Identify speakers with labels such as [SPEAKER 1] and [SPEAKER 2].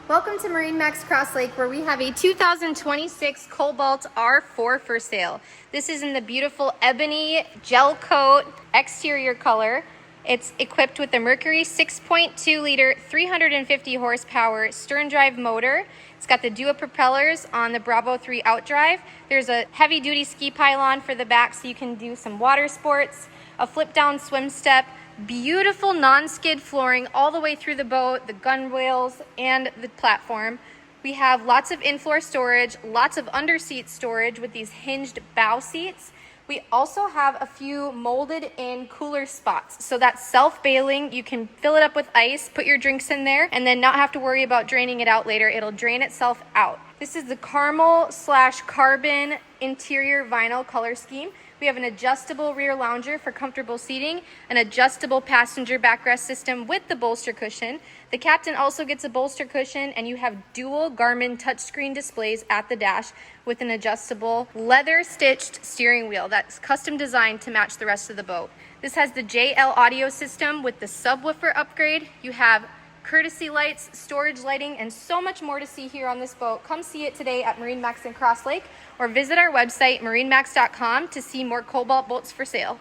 [SPEAKER 1] Welcome to MarineMax Crosslake, where we have a 2026 Cobalt R4 for sale. This is in the beautiful ebony gel coat exterior color. It's equipped with a Mercury 6.2 liter, 350 horsepower stern drive motor. It's got the Dua propellers on the Bravo 3 outdrive. There's a heavy duty ski pylon for the back so you can do some water sports, a flip down swim step, beautiful non-skid flooring all the way through the boat, the gunwales, and the platform. We have lots of in-floor storage, lots of underseat storage with these hinged bow seats. We also have a few molded in cooler spots. So that's self-bailing. You can fill it up with ice, put your drinks in there, and then not have to worry about draining it out later. It'll drain itself out. This is the caramel/carbon interior vinyl color scheme. We have an adjustable rear lounger for comfortable seating, an adjustable passenger backrest system with the bolster cushion. The captain also gets a bolster cushion, and you have dual Garmin touchscreen displays at the dash with an adjustable leather-stitched steering wheel that's custom designed to match the rest of the boat. This has the JL audio system with the subwoofer upgrade. You have courtesy lights, storage lighting, and so much more to see here on this boat. Come see it today at MarineMax in Crosslake, or visit our website, marinemax.com, to see more Cobalt boats for sale.